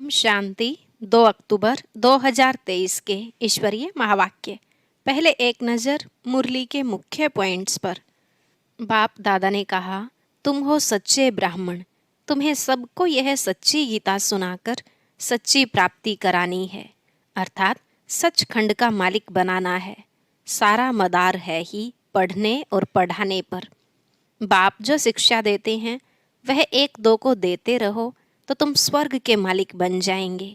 ओम शांति 2 अक्टूबर 2023 के ईश्वरीय महावाक्य। पहले एक नज़र मुरली के मुख्य पॉइंट्स पर। बाप दादा ने कहा, तुम हो सच्चे ब्राह्मण, तुम्हें सबको यह सच्ची गीता सुनाकर सच्ची प्राप्ति करानी है, अर्थात सचखंड का मालिक बनाना है। सारा मदार है ही पढ़ने और पढ़ाने पर। बाप जो शिक्षा देते हैं वह एक दो को देते रहो तो तुम स्वर्ग के मालिक बन जाएंगे।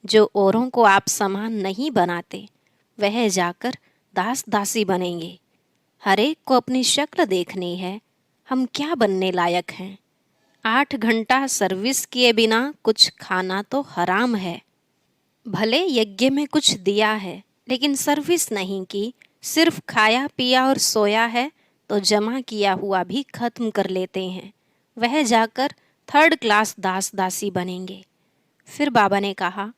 जो औरों को आप समान नहीं बनाते वह जाकर दास दासी बनेंगे। हर एक को अपनी शक्ल देखनी है, हम क्या बनने लायक हैं। 8 घंटा सर्विस किए बिना कुछ खाना तो हराम है। भले यज्ञ में कुछ दिया है लेकिन सर्विस नहीं की, सिर्फ खाया पिया और सोया है तो जमा किया हुआ भी खत्म कर लेते हैं। वह जाकर 3rd क्लास दास दासी बनेंगे। फिर बाबा ने कहा,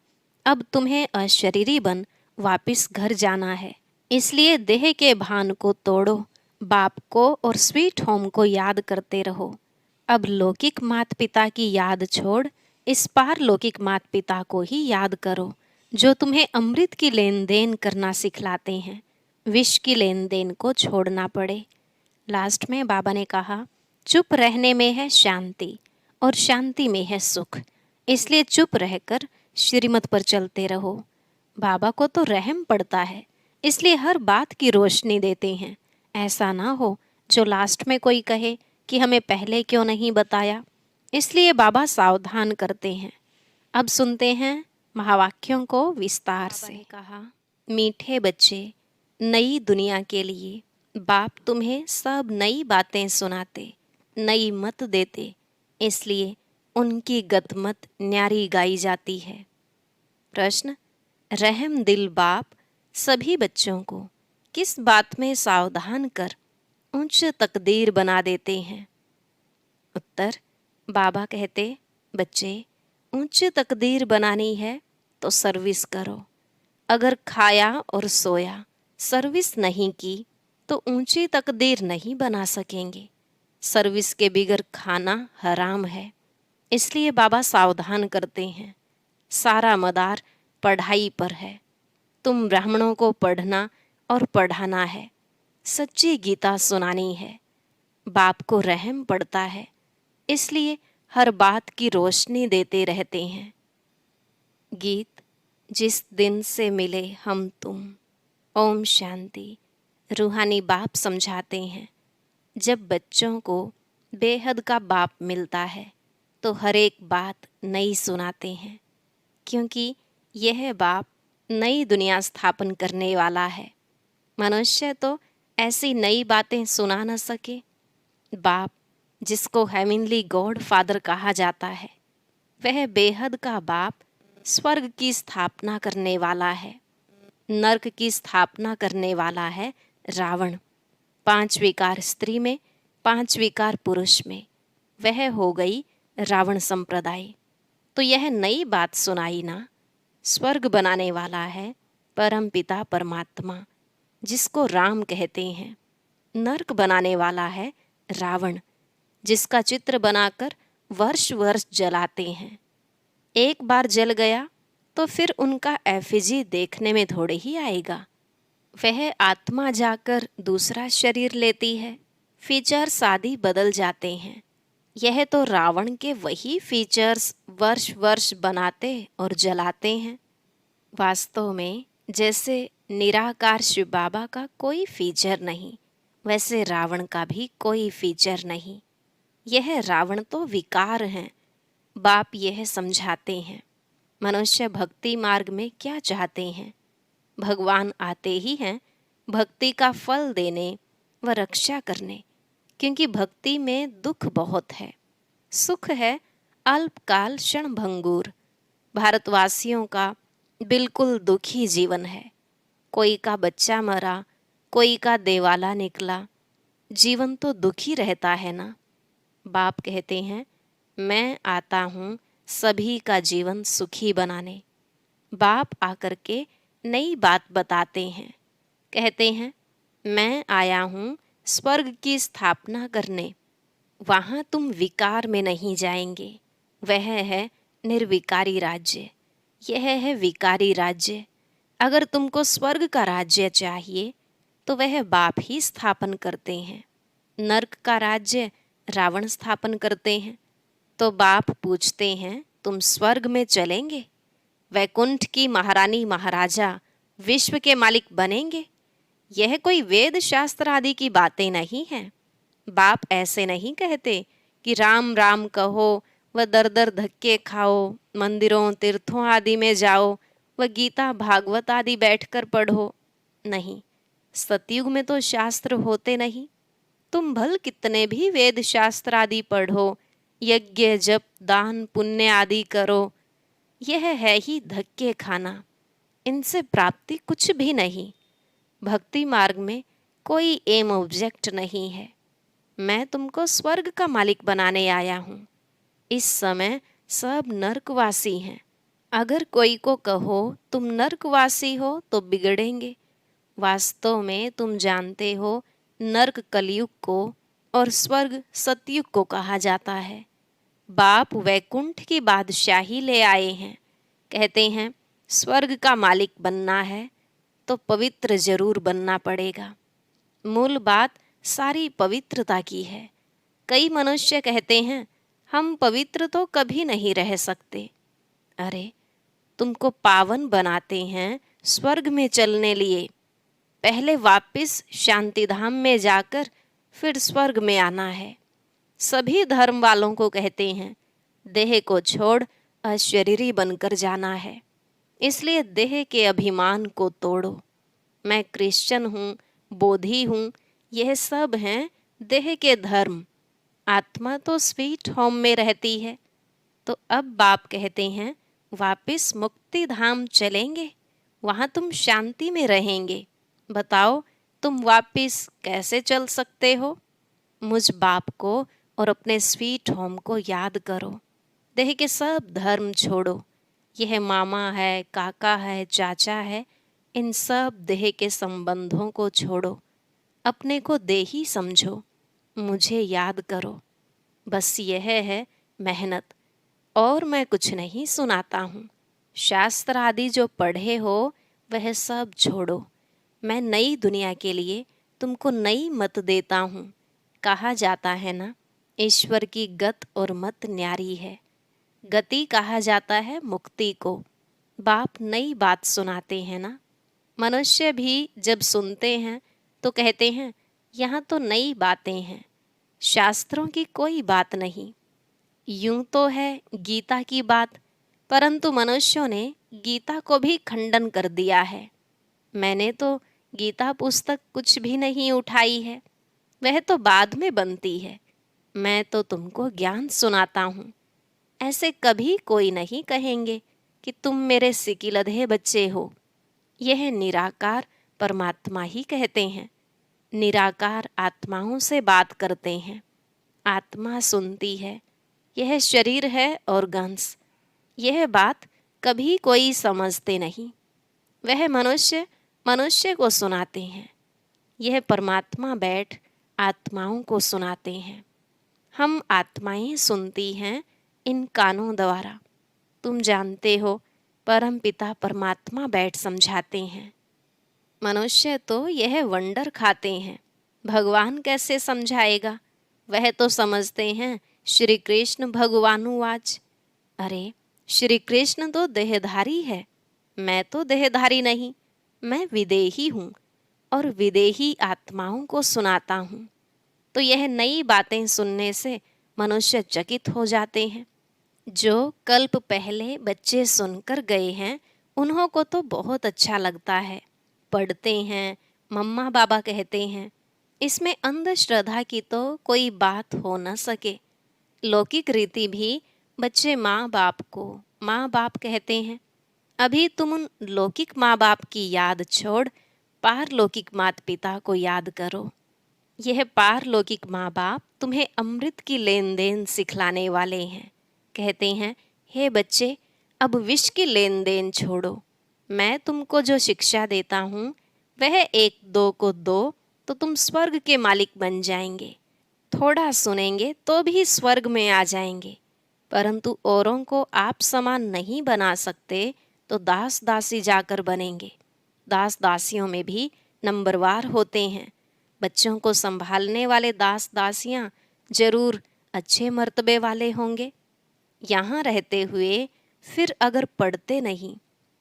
अब तुम्हें अशरीरी बन वापिस घर जाना है, इसलिए देह के भान को तोड़ो, बाप को और स्वीट होम को याद करते रहो। अब लौकिक माता पिता की याद छोड़ इस पार लौकिक माता पिता को ही याद करो, जो तुम्हें अमृत की लेन देन करना सिखलाते हैं। विष की लेन देन को छोड़ना पड़े। लास्ट में बाबा ने कहा, चुप रहने में है शांति और शांति में है सुख, इसलिए चुप रहकर श्रीमत पर चलते रहो। बाबा को तो रहम पड़ता है, इसलिए हर बात की रोशनी देते हैं। ऐसा ना हो जो लास्ट में कोई कहे कि हमें पहले क्यों नहीं बताया, इसलिए बाबा सावधान करते हैं। अब सुनते हैं महावाक्यों को विस्तार से। कहा, मीठे बच्चे, नई दुनिया के लिए बाप तुम्हें सब नई बातें सुनाते, नई मत देते, इसलिए उनकी गतमत न्यारी गाई जाती है। प्रश्न, रहम दिल बाप सभी बच्चों को किस बात में सावधान कर उच्च तकदीर बना देते हैं? उत्तर, बाबा कहते, बच्चे, उच्च तकदीर बनानी है तो सर्विस करो। अगर खाया और सोया, सर्विस नहीं की तो ऊंची तकदीर नहीं बना सकेंगे। सर्विस के बिगर खाना हराम है, इसलिए बाबा सावधान करते हैं। सारा मदार पढ़ाई पर है। तुम ब्राह्मणों को पढ़ना और पढ़ाना है, सच्ची गीता सुनानी है। बाप को रहम पड़ता है, इसलिए हर बात की रोशनी देते रहते हैं। गीत, जिस दिन से मिले हम तुम। ओम शांति। रूहानी बाप समझाते हैं, जब बच्चों को बेहद का बाप मिलता है तो हर एक बात नई सुनाते हैं, क्योंकि यह बाप नई दुनिया स्थापन करने वाला है। मनुष्य तो ऐसी नई बातें सुना न सके। बाप, जिसको हेवनली गॉड फादर कहा जाता है, वह बेहद का बाप स्वर्ग की स्थापना करने वाला है। नर्क की स्थापना करने वाला है रावण। 5 विकार स्त्री में, 5 विकार पुरुष में, वह हो गई रावण संप्रदाय। तो यह नई बात सुनाई ना। स्वर्ग बनाने वाला है परम पिता परमात्मा, जिसको राम कहते हैं। नर्क बनाने वाला है रावण, जिसका चित्र बनाकर वर्ष वर्ष जलाते हैं। एक बार जल गया तो फिर उनका एफिजी देखने में थोड़े ही आएगा। वह आत्मा जाकर दूसरा शरीर लेती है, फीचर्स आदि बदल जाते हैं। यह तो रावण के वही फीचर्स वर्ष वर्ष बनाते और जलाते हैं। वास्तव में जैसे निराकार शिव बाबा का कोई फीचर नहीं, वैसे रावण का भी कोई फीचर नहीं। यह रावण तो विकार हैं। बाप यह समझाते हैं, मनुष्य भक्ति मार्ग में क्या चाहते हैं। भगवान आते ही हैं भक्ति का फल देने व रक्षा करने, क्योंकि भक्ति में दुख बहुत है। सुख है अल्पकाल क्षणभंगुर। भारतवासियों का बिल्कुल दुखी जीवन है। कोई का बच्चा मरा, कोई का देवाला निकला, जीवन तो दुखी रहता है ना। बाप कहते हैं, मैं आता हूँ सभी का जीवन सुखी बनाने। बाप आकर के नई बात बताते हैं, कहते हैं, मैं आया हूँ स्वर्ग की स्थापना करने। वहाँ तुम विकार में नहीं जाएंगे, वह है निर्विकारी राज्य। यह है विकारी राज्य। अगर तुमको स्वर्ग का राज्य चाहिए तो वह बाप ही स्थापन करते हैं। नर्क का राज्य रावण स्थापन करते हैं। तो बाप पूछते हैं, तुम स्वर्ग में चलेंगे? वैकुंठ की महारानी महाराजा विश्व के मालिक बनेंगे? यह कोई वेद शास्त्र आदि की बातें नहीं हैं। बाप ऐसे नहीं कहते कि राम राम कहो व दर दर धक्के खाओ, मंदिरों तीर्थों आदि में जाओ व गीता भागवत आदि बैठकर पढ़ो। नहीं, सतयुग में तो शास्त्र होते नहीं। तुम भल कितने भी वेद शास्त्र आदि पढ़ो, यज्ञ जप दान पुण्य आदि करो, यह है ही धक्के खाना। इनसे प्राप्ति कुछ भी नहीं। भक्ति मार्ग में कोई एम ऑब्जेक्ट नहीं है। मैं तुमको स्वर्ग का मालिक बनाने आया हूँ। इस समय सब नर्कवासी हैं। अगर कोई को कहो तुम नर्कवासी हो तो बिगड़ेंगे। वास्तव में तुम जानते हो, नर्क कलयुग को और स्वर्ग सतयुग को कहा जाता है। बाप वैकुंठ की बादशाही ले आए हैं। कहते हैं स्वर्ग का मालिक बनना है तो पवित्र जरूर बनना पड़ेगा। मूल बात सारी पवित्रता की है। कई मनुष्य कहते हैं हम पवित्र तो कभी नहीं रह सकते। अरे, तुमको पावन बनाते हैं स्वर्ग में चलने लिए। पहले वापस शांतिधाम में जाकर फिर स्वर्ग में आना है। सभी धर्म वालों को कहते हैं देह को छोड़ अशरीरी बनकर जाना है। इसलिए देह के अभिमान को तोड़ो। मैं क्रिश्चियन हूँ, बोधी हूँ, यह सब हैं देह के धर्म। आत्मा तो स्वीट होम में रहती है। तो अब बाप कहते हैं वापस मुक्ति धाम चलेंगे, वहाँ तुम शांति में रहेंगे। बताओ तुम वापस कैसे चल सकते हो? मुझ बाप को और अपने स्वीट होम को याद करो। देह के सब धर्म छोड़ो। यह मामा है, काका है, चाचा है, इन सब देह के संबंधों को छोड़ो। अपने को देही समझो। मुझे याद करो। बस यह है मेहनत, और मैं कुछ नहीं सुनाता हूँ। शास्त्र आदि जो पढ़े हो वह सब छोड़ो। मैं नई दुनिया के लिए तुमको नई मत देता हूँ। कहा जाता है ना, ईश्वर की गत और मत न्यारी है। गति कहा जाता है मुक्ति को। बाप नई बात सुनाते हैं ना। मनुष्य भी जब सुनते हैं तो कहते हैं यहाँ तो नई बातें हैं, शास्त्रों की कोई बात नहीं। यूं तो है गीता की बात, परंतु मनुष्यों ने गीता को भी खंडन कर दिया है। मैंने तो गीता पुस्तक कुछ भी नहीं उठाई है, वह तो बाद में बनती है। मैं तो तुमको ज्ञान सुनाता हूँ। ऐसे कभी कोई नहीं कहेंगे कि तुम मेरे सिकिलधे बच्चे हो। यह निराकार परमात्मा ही कहते हैं। निराकार आत्माओं से बात करते हैं। आत्मा सुनती है। यह शरीर है और गंस। यह बात कभी कोई समझते नहीं। वह मनुष्य मनुष्य को सुनाते हैं। यह परमात्मा बैठ आत्माओं को सुनाते हैं। हम आत्माएं सुनती हैं इन कानों द्वारा। तुम जानते हो परम पिता परमात्मा बैठ समझाते हैं। मनुष्य तो यह वंडर खाते हैं, भगवान कैसे समझाएगा? वह तो समझते हैं श्री कृष्ण भगवानुवाच। अरे, श्री कृष्ण तो देहधारी है, मैं तो देहधारी नहीं, मैं विदेही हूँ और विदेही आत्माओं को सुनाता हूँ। तो यह नई बातें सुनने से मनुष्य चकित हो जाते हैं। जो कल्प पहले बच्चे सुनकर गए हैं उन्हों को तो बहुत अच्छा लगता है, पढ़ते हैं, मम्मा बाबा कहते हैं। इसमें अंधश्रद्धा की तो कोई बात हो न सके। लौकिक रीति भी बच्चे माँ बाप को माँ बाप कहते हैं। अभी तुम उन लौकिक माँ बाप की याद छोड़ पारलौकिक माता पिता को याद करो। यह पारलौकिक माँ बाप तुम्हें अमृत की लेन देन सिखलाने वाले हैं। कहते हैं हे बच्चे, अब विष की लेन देन छोड़ो। मैं तुमको जो शिक्षा देता हूँ वह 1 2 को 2 तो तुम स्वर्ग के मालिक बन जाएंगे। थोड़ा सुनेंगे तो भी स्वर्ग में आ जाएंगे। परंतु औरों को आप समान नहीं बना सकते तो दास दासी जाकर बनेंगे। दास दासियों में भी नंबरवार होते हैं। बच्चों को संभालने वाले दास दासियां जरूर अच्छे मर्तबे वाले होंगे। यहाँ रहते हुए फिर अगर पढ़ते नहीं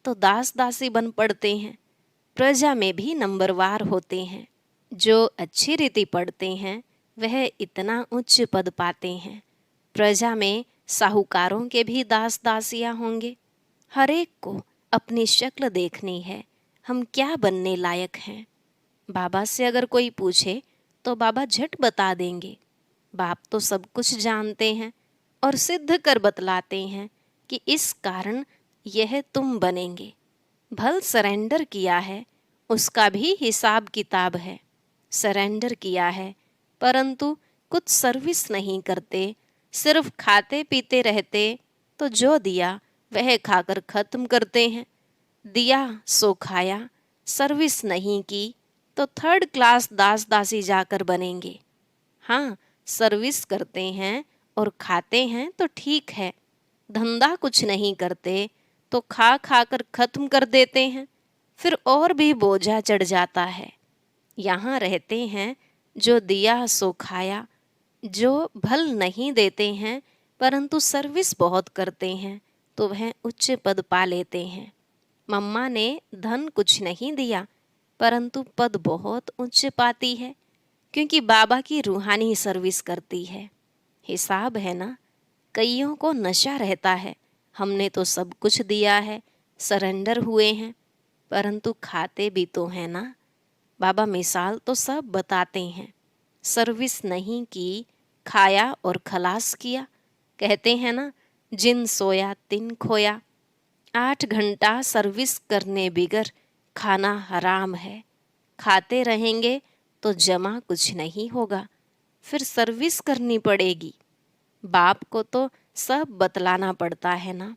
तो दास दासी बन पड़ते हैं। प्रजा में भी नंबरवार होते हैं। जो अच्छी रीति पढ़ते हैं वह इतना उच्च पद पाते हैं। प्रजा में साहूकारों के भी दास दासियां होंगे। हर एक को अपनी शक्ल देखनी है, हम क्या बनने लायक हैं। बाबा से अगर कोई पूछे तो बाबा झट बता देंगे। बाप तो सब कुछ जानते हैं और सिद्ध कर बतलाते हैं कि इस कारण यह तुम बनेंगे। भल सरेंडर किया है, उसका भी हिसाब किताब है। सरेंडर किया है परंतु कुछ सर्विस नहीं करते, सिर्फ खाते पीते रहते तो जो दिया वह खाकर खत्म करते हैं। दिया सो खाया, सर्विस नहीं की तो थर्ड क्लास दास दासी जाकर बनेंगे। हाँ, सर्विस करते हैं और खाते हैं तो ठीक है। धंधा कुछ नहीं करते तो खा खा कर खत्म कर देते हैं, फिर और भी बोझा चढ़ जाता है। यहाँ रहते हैं जो दिया सो खाया, जो भल नहीं देते हैं परंतु सर्विस बहुत करते हैं तो वह उच्च पद पा लेते हैं। मम्मा ने धन कुछ नहीं दिया परंतु पद बहुत उच्च पाती है, क्योंकि बाबा की रूहानी सर्विस करती है। हिसाब है ना, कईयों को नशा रहता है, हमने तो सब कुछ दिया है, सरेंडर हुए हैं, परंतु खाते भी तो हैं ना। बाबा मिसाल तो सब बताते हैं। सर्विस नहीं की, खाया और खलास किया। कहते हैं ना, जिन सोया तिन खोया। 8 घंटा सर्विस करने बिगर खाना हराम है। खाते रहेंगे तो जमा कुछ नहीं होगा, फिर सर्विस करनी पड़ेगी। बाप को तो सब बतलाना पड़ता है ना।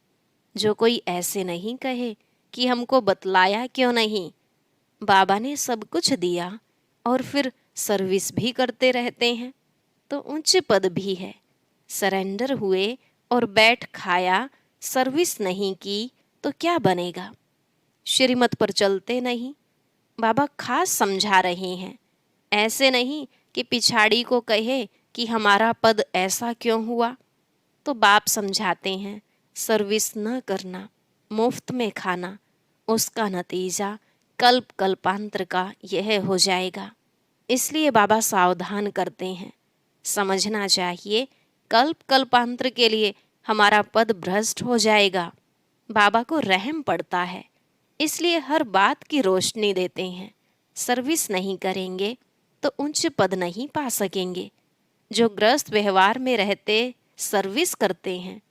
जो कोई ऐसे नहीं कहे कि हमको बतलाया क्यों नहीं। बाबा ने सब कुछ दिया और फिर सर्विस भी करते रहते हैं तो उच्च पद भी है। सरेंडर हुए और बैठ खाया, सर्विस नहीं की तो क्या बनेगा। श्रीमत पर चलते नहीं। बाबा खास समझा रहे हैं, ऐसे नहीं कि पिछाड़ी को कहे कि हमारा पद ऐसा क्यों हुआ। तो बाप समझाते हैं, सर्विस न करना, मुफ्त में खाना, उसका नतीजा कल्प कल्पांतर का यह हो जाएगा। इसलिए बाबा सावधान करते हैं। समझना चाहिए, कल्प कल्पांतर के लिए हमारा पद भ्रष्ट हो जाएगा। बाबा को रहम पड़ता है, इसलिए हर बात की रोशनी देते हैं। सर्विस नहीं करेंगे तो उच्च पद नहीं पा सकेंगे। जो ग्रस्त व्यवहार में रहते सर्विस करते हैं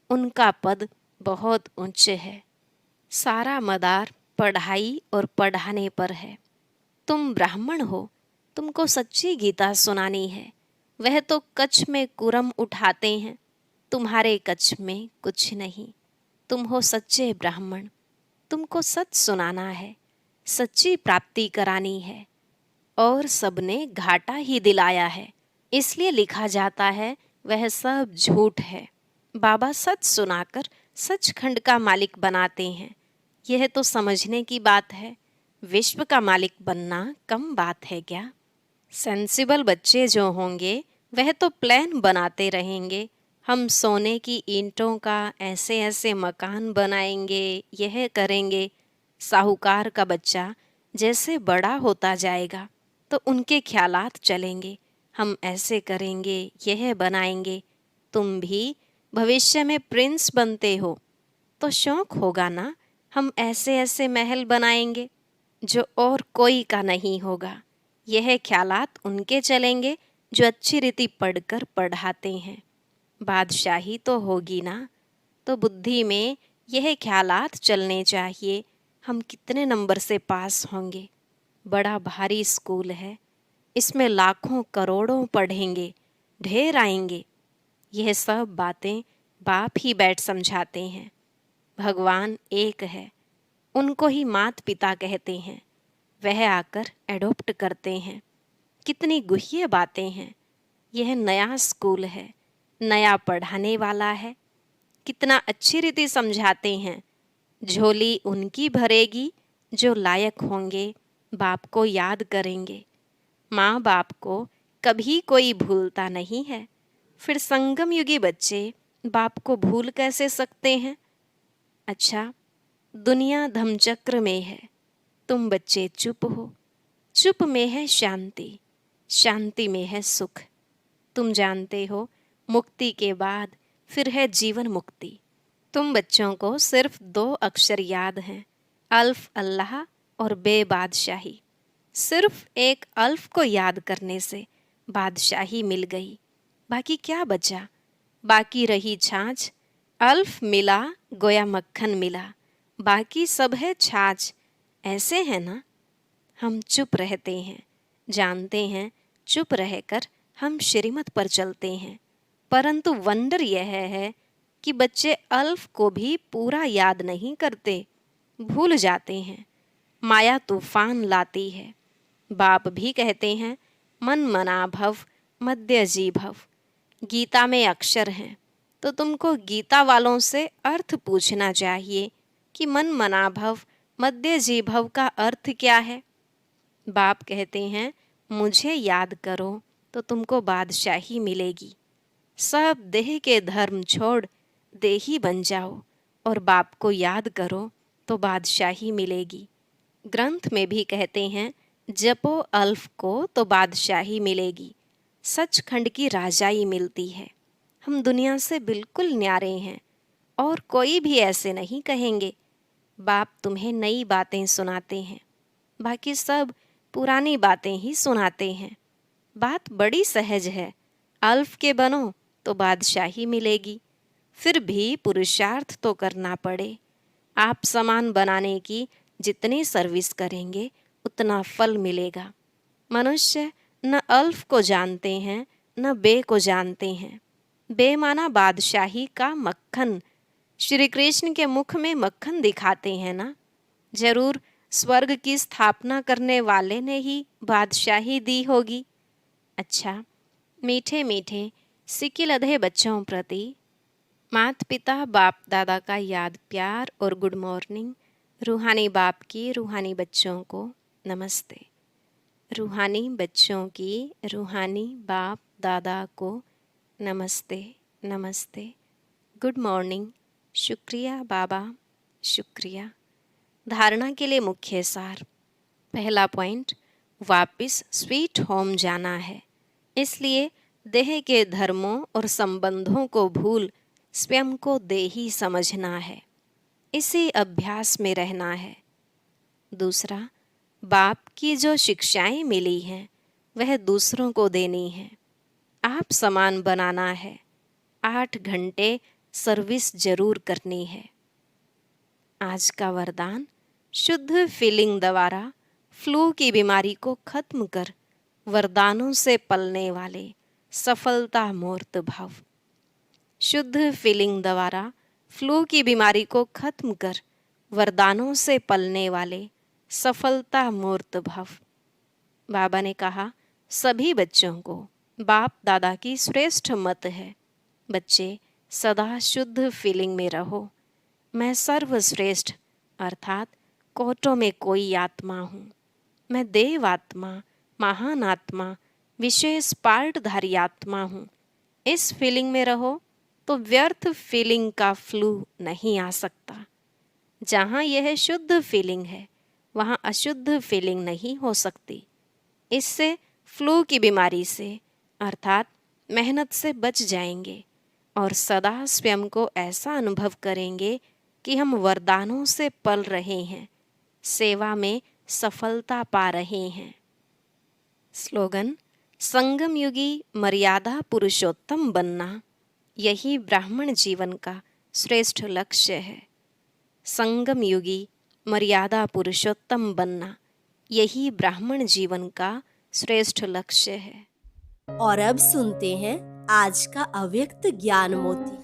उनका पद बहुत उच्च है। सारा मदार पढ़ाई और पढ़ाने पर है। तुम ब्राह्मण हो, तुमको सच्ची गीता सुनानी है। वह तो कच्छ में कुरम उठाते हैं, तुम्हारे कच्छ में कुछ नहीं। तुम हो सच्चे ब्राह्मण, तुमको सच सुनाना है, सच्ची प्राप्ति करानी है। और सबने घाटा ही दिलाया है, इसलिए लिखा जाता है वह सब झूठ है। बाबा सच सुनाकर सचखंड का मालिक बनाते हैं। यह तो समझने की बात है। विश्व का मालिक बनना कम बात है क्या। सेंसिबल बच्चे जो होंगे वह तो प्लान बनाते रहेंगे, हम सोने की ईंटों का ऐसे ऐसे मकान बनाएंगे, यह करेंगे। साहूकार का बच्चा जैसे बड़ा होता जाएगा तो उनके ख्यालात चलेंगे, हम ऐसे करेंगे, यह बनाएंगे। तुम भी भविष्य में प्रिंस बनते हो तो शौक होगा ना, हम ऐसे ऐसे महल बनाएंगे जो और कोई का नहीं होगा। यह ख्यालात उनके चलेंगे जो अच्छी रीति पढ़कर पढ़ाते हैं। बादशाही तो होगी ना, तो बुद्धि में यह ख्यालात चलने चाहिए, हम कितने नंबर से पास होंगे। बड़ा भारी स्कूल है, इसमें लाखों करोड़ों पढ़ेंगे, ढेर आएंगे। यह सब बातें बाप ही बैठ समझाते हैं। भगवान एक है, उनको ही मात पिता कहते हैं, वह आकर एडॉप्ट करते हैं। कितनी गुह्य बातें हैं। यह नया स्कूल है, नया पढ़ाने वाला है, कितना अच्छी रीति समझाते हैं। झोली उनकी भरेगी जो लायक होंगे, बाप को याद करेंगे। माँ बाप को कभी कोई भूलता नहीं है, फिर संगम युगी बच्चे बाप को भूल कैसे सकते हैं। अच्छा, दुनिया धमचक्र में है, तुम बच्चे चुप हो। चुप में है शांति, शांति में है सुख। तुम जानते हो मुक्ति के बाद फिर है जीवन मुक्ति। तुम बच्चों को सिर्फ 2 अक्षर याद हैं, अल्फ अल्लाह और बे बादशाही। सिर्फ एक अल्फ को याद करने से बादशाही मिल गई, बाकी क्या बचा? बाकी रही छाछ। अल्फ मिला गोया मक्खन मिला, बाकी सब है छाछ। ऐसे है ना? हम चुप रहते हैं, जानते हैं चुप रहकर हम श्रीमत पर चलते हैं, परंतु वंडर यह है कि बच्चे अल्फ को भी पूरा याद नहीं करते, भूल जाते हैं। माया तूफान लाती है। बाप भी कहते हैं मन मना भव मध्य जी भव। गीता में अक्षर हैं, तो तुमको गीता वालों से अर्थ पूछना चाहिए कि मन मना भव मध्य जी भव का अर्थ क्या है। बाप कहते हैं मुझे याद करो तो तुमको बादशाही मिलेगी। सब देह के धर्म छोड़ देही बन जाओ और बाप को याद करो तो बादशाही मिलेगी। ग्रंथ में भी कहते हैं जपो अल्फ को तो बादशाही मिलेगी। सचखंड की राजाई मिलती है। हम दुनिया से बिल्कुल न्यारे हैं और कोई भी ऐसे नहीं कहेंगे। बाप तुम्हें नई बातें सुनाते हैं, बाकी सब पुरानी बातें ही सुनाते हैं। बात बड़ी सहज है, अल्फ के बनो तो बादशाही मिलेगी। फिर भी पुरुषार्थ तो करना पड़े। आप समान बनाने की जितनी सर्विस करेंगे उतना फल मिलेगा। मनुष्य न अल्फ को जानते हैं न बे को जानते हैं। बे माना बादशाही का मक्खन। श्री कृष्ण के मुख में मक्खन दिखाते हैं ना। जरूर स्वर्ग की स्थापना करने वाले ने ही बादशाही दी होगी। अच्छा, मीठे मीठे सिकिल अधे बच्चों प्रति माता पिता बाप दादा का याद प्यार और गुड मॉर्निंग। रूहानी बाप की रूहानी बच्चों को नमस्ते। रूहानी बच्चों की रूहानी बाप दादा को नमस्ते नमस्ते, गुड मॉर्निंग। शुक्रिया बाबा, शुक्रिया। धारणा के लिए मुख्य सार। पहला पॉइंट, वापस स्वीट होम जाना है, इसलिए देह के धर्मों और संबंधों को भूल स्वयं को देही समझना है। इसी अभ्यास में रहना है। दूसरा, बाप की जो शिक्षाएं मिली हैं वह दूसरों को देनी है। आप समान बनाना है। 8 घंटे सर्विस जरूर करनी है। आज का वरदान, शुद्ध फीलिंग द्वारा फ्लू की बीमारी को खत्म कर वरदानों से पलने वाले सफलता मूर्त भव। शुद्ध फीलिंग द्वारा फ्लू की बीमारी को खत्म कर वरदानों से पलने वाले सफलता मूर्त भव। बाबा ने कहा सभी बच्चों को बाप दादा की श्रेष्ठ मत है, बच्चे सदा शुद्ध फीलिंग में रहो। मैं सर्वश्रेष्ठ अर्थात कोटों में कोई आत्मा हूँ। मैं देव आत्मा, महान आत्मा, विशेष पार्टधारी आत्मा हूँ। इस फीलिंग में रहो तो व्यर्थ फीलिंग का फ्लू नहीं आ सकता। जहाँ यह शुद्ध फीलिंग है वहाँ अशुद्ध फीलिंग नहीं हो सकती। इससे फ्लू की बीमारी से अर्थात मेहनत से बच जाएंगे और सदा स्वयं को ऐसा अनुभव करेंगे कि हम वरदानों से पल रहे हैं, सेवा में सफलता पा रहे हैं। स्लोगन, संगम युगी मर्यादा पुरुषोत्तम बनना, यही ब्राह्मण जीवन का श्रेष्ठ लक्ष्य है। संगम युगी मर्यादा पुरुषोत्तम बनना, यही ब्राह्मण जीवन का श्रेष्ठ लक्ष्य है। और अब सुनते हैं आज का अव्यक्त ज्ञान मोती।